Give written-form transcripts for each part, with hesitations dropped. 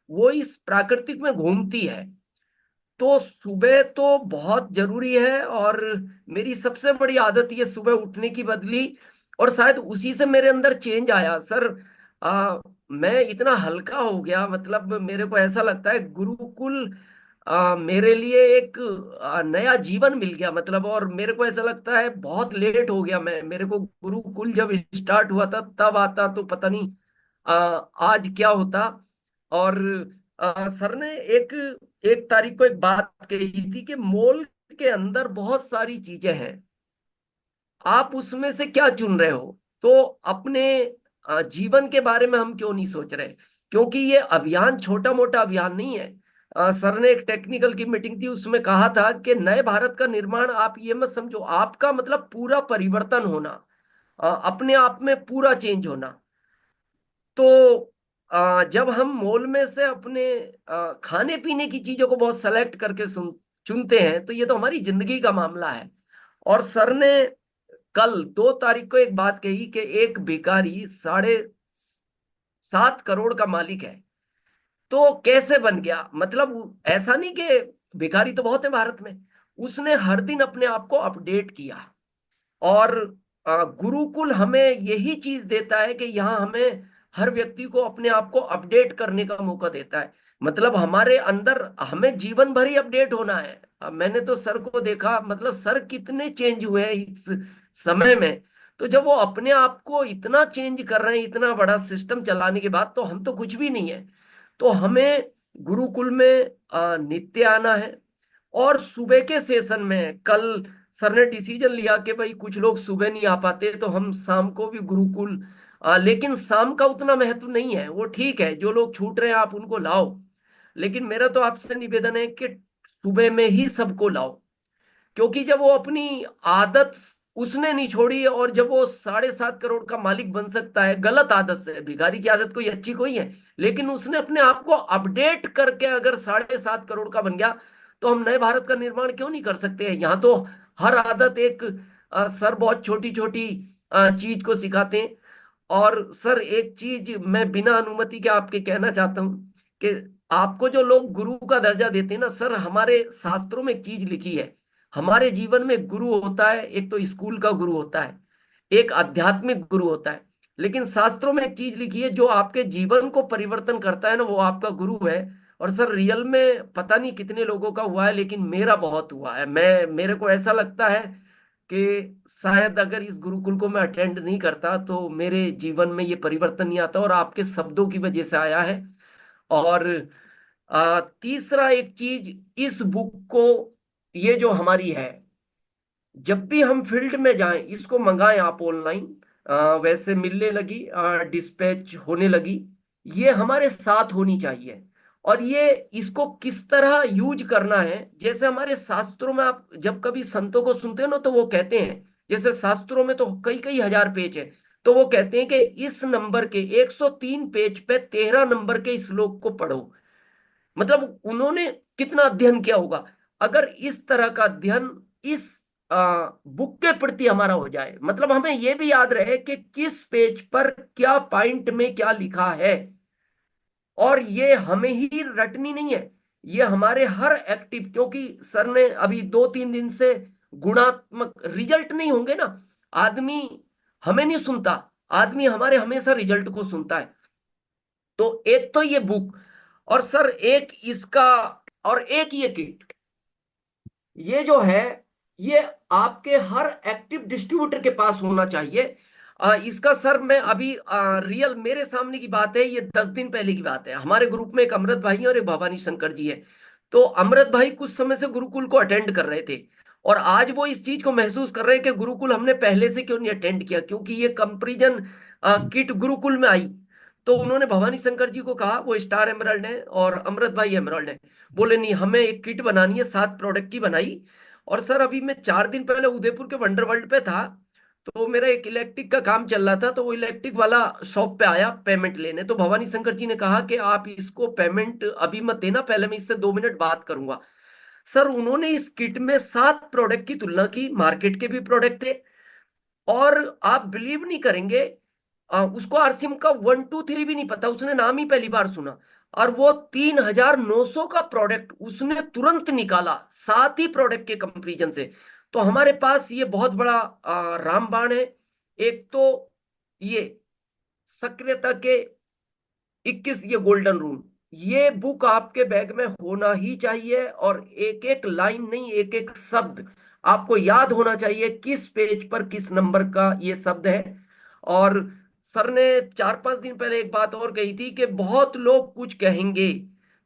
वो इस प्राकृतिक में घूमती है। तो सुबह तो बहुत जरूरी है, और मेरी सबसे बड़ी आदत ये सुबह उठने की बदली, और शायद उसी से मेरे अंदर चेंज आया सर। मैं इतना हल्का हो गया, मतलब मेरे को ऐसा लगता है गुरुकुल मेरे लिए एक नया जीवन मिल गया, मतलब। और मेरे को ऐसा लगता है बहुत लेट हो गया, मेरे को गुरुकुल जब स्टार्ट हुआ था तब आता तो पता नहीं आज क्या होता। और सर ने एक एक तारीख को एक बात कही थी कि मॉल के अंदर बहुत सारी चीजें हैं, आप उसमें से क्या चुन रहे हो। तो अपने जीवन के बारे में हम क्यों नहीं सोच रहे, क्योंकि ये अभियान छोटा मोटा अभियान नहीं है। सर ने एक टेक्निकल की मीटिंग थी, उसमें कहा था कि नए भारत का निर्माण आप ये मत समझो, आपका मतलब पूरा परिवर्तन होना, अपने आप में पूरा चेंज होना। तो जब हम मॉल में से अपने खाने पीने की चीजों को बहुत सेलेक्ट करके चुनते हैं, तो ये तो हमारी जिंदगी का मामला है। और सर ने कल 2 तारीख को एक बात कही कि एक भिखारी 7.5 करोड़ का मालिक है। तो कैसे बन गया, मतलब ऐसा नहीं कि भिखारी तो बहुत है भारत में, उसने हर दिन अपने आप को अपडेट किया। और गुरुकुल हमें यही चीज देता है कि यहाँ हमें हर व्यक्ति को अपने आप को अपडेट करने का मौका देता है। मतलब हमारे अंदर हमें जीवन भर ही अपडेट होना है। मैंने तो सर को देखा, मतलब सर कितने चेंज हुए हैं इस समय में। तो जब वो अपने आप को इतना चेंज कर रहे हैं, इतना बड़ा सिस्टम चलाने के बाद, तो हम तो कुछ भी नहीं है। तो हमें गुरुकुल में नित्य आना है। और सुबह के सेशन में कल सर ने डिसीजन लिया कि भाई कुछ लोग सुबह नहीं आ पाते तो हम शाम को भी गुरुकुल, लेकिन शाम का उतना महत्व नहीं है, वो ठीक है, जो लोग छूट रहे हैं आप उनको लाओ। लेकिन मेरा तो आपसे निवेदन है कि सुबह में ही सबको लाओ, क्योंकि जब वो अपनी आदत उसने नहीं छोड़ी, और जब वो 7.5 करोड़ का मालिक बन सकता है गलत आदत से, भिखारी की आदत कोई अच्छी कोई है, लेकिन उसने अपने आप को अपडेट करके अगर 7.5 करोड़ का बन गया, तो हम नए भारत का निर्माण क्यों नहीं कर सकते हैं। यहाँ तो हर आदत एक सर बहुत छोटी छोटी चीज को सिखाते हैं। और सर एक चीज मैं बिना अनुमति के आपके कहना चाहता हूँ कि आपको जो लोग गुरु का दर्जा देते हैं ना सर, हमारे शास्त्रों में एक चीज लिखी है, हमारे जीवन में गुरु होता है, एक तो स्कूल का गुरु होता है, एक आध्यात्मिक गुरु होता है, लेकिन शास्त्रों में एक चीज लिखी है, जो आपके जीवन को परिवर्तन करता है ना, वो आपका गुरु है। और सर रियल में पता नहीं कितने लोगों का हुआ है, लेकिन मेरा बहुत हुआ है। मेरे को ऐसा लगता है कि शायद अगर इस गुरुकुल को मैं अटेंड नहीं करता तो मेरे जीवन में ये परिवर्तन नहीं आता, और आपके शब्दों की वजह से आया है। और तीसरा एक चीज, इस बुक को, ये जो हमारी है, जब भी हम फील्ड में जाएं इसको मंगाएं आप ऑनलाइन, वैसे मिलने लगी, डिस्पैच होने लगी, ये हमारे साथ होनी चाहिए। और ये इसको किस तरह यूज करना है, जैसे हमारे शास्त्रों में आप जब कभी संतों को सुनते हो ना, तो वो कहते हैं, जैसे शास्त्रों में तो कई कई हजार पेज है, तो वो कहते हैं कि इस नंबर के 103 पेज पे 13 नंबर के श्लोक को पढ़ो। मतलब उन्होंने कितना अध्ययन किया होगा। अगर इस तरह का अध्ययन इस बुक के प्रति हमारा हो जाए, मतलब हमें यह भी याद रहे कि किस पेज पर क्या पॉइंट में क्या लिखा है, और ये हमें ही रटनी नहीं है, ये हमारे हर एक्टिव, क्योंकि सर ने अभी 2-3 दिन से गुणात्मक रिजल्ट नहीं होंगे ना, आदमी हमें नहीं सुनता, आदमी हमारे हमेशा रिजल्ट को सुनता है। तो एक तो ये बुक, और सर एक इसका, और एक ये किट, ये जो है, ये आपके हर एक्टिव डिस्ट्रीब्यूटर के पास होना चाहिए। इसका सर मैं अभी रियल मेरे सामने की बात है, ये 10 दिन पहले की बात है, हमारे ग्रुप में एक अमृत भाई है और एक भवानी शंकर जी है। तो अमृत भाई कुछ समय से गुरुकुल को अटेंड कर रहे थे, और आज वो इस चीज को महसूस कर रहे हैं कि गुरुकुल हमने पहले से क्यों नहीं अटेंड किया, क्योंकि ये कंपेरिजन किट गुरुकुल में आई। तो उन्होंने भवानी शंकर जी को कहा, वो स्टार एमरल्ड है और अमृत भाई एमरल्ड है, बोले नहीं हमें एक किट बनानी है, 7 प्रोडक्ट की बनाई। और सर अभी मैं 4 दिन पहले उदयपुर के वंडर वर्ल्ड पे था, तो मेरा एक इलेक्ट्रिक का काम चल रहा था, तो वो इलेक्ट्रिक वाला शॉप पे आया पेमेंट लेने, तो भवानी शंकर जी ने कहा कि आप इसको पेमेंट अभी मत देना, पहले मैं इससे 2 मिनट बात करूंगा। सर उन्होंने इस किट में 7 प्रोडक्ट की तुलना की, मार्केट के भी प्रोडक्ट थे, और आप बिलीव नहीं करेंगे, उसको आरसीएम का 1 2 3 भी नहीं पता, उसने नाम ही पहली बार सुना। और वो 3,900 का प्रोडक्ट उसने तुरंत निकाला, 7 ही प्रोडक्ट के कंपैरिजन से। तो हमारे पास ये बहुत बड़ा रामबाण है। एक तो ये सक्रियता के 21 ये गोल्डन रूल, ये बुक आपके बैग में होना ही चाहिए। और एक एक लाइन नहीं, एक एक शब्द आपको याद होना चाहिए किस पेज पर किस नंबर का ये शब्द है। और सर ने 4-5 दिन पहले एक बात और कही थी कि बहुत लोग कुछ कहेंगे,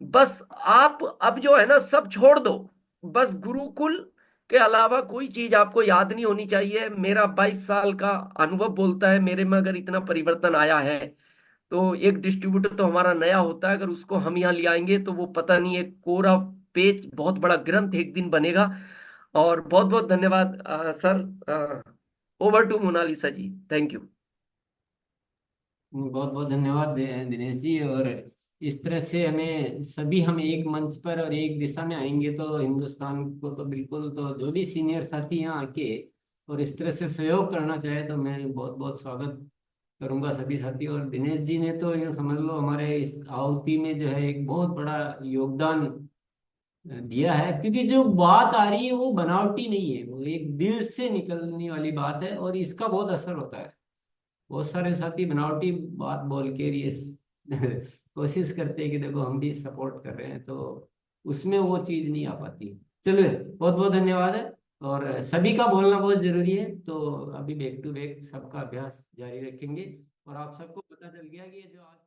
बस आप अब जो है ना सब छोड़ दो। बस गुरुकुल के अलावा कोई चीज आपको याद नहीं होनी चाहिए। मेरा 22 साल का अनुभव बोलता है, मेरे में अगर इतना परिवर्तन आया है, तो एक डिस्ट्रीब्यूटर तो हमारा नया होता है, अगर उसको हम यहाँ ले आएंगे तो वो पता नहीं एक कोरा पेज, बहुत बड़ा ग्रंथ एक दिन बनेगा। और बहुत बहुत धन्यवाद sir. Over to Monalisa ji, thank you. बहुत बहुत धन्यवाद दिनेश जी। और इस तरह से हमें सभी हम एक मंच पर और एक दिशा में आएंगे तो हिंदुस्तान को तो बिल्कुल, तो जो भी सीनियर साथी यहाँ आके और इस तरह से सहयोग करना चाहे तो मैं बहुत बहुत स्वागत करूंगा सभी साथी। और दिनेश जी ने तो यूँ समझ लो हमारे इस आहुति में जो है एक बहुत बड़ा योगदान दिया है, क्योंकि जो बात आ रही है वो बनावटी नहीं है, वो एक दिल से निकलने वाली बात है और इसका बहुत असर होता है। बहुत सारे साथी बनावटी बात बोल के ये कोशिश करते हैं कि देखो हम भी सपोर्ट कर रहे हैं, तो उसमें वो चीज़ नहीं आ पाती। चलिए, बहुत बहुत धन्यवाद है। और सभी का बोलना बहुत जरूरी है, तो अभी बैक टू बैक सबका अभ्यास जारी रखेंगे। और आप सबको पता चल गया कि ये जो आज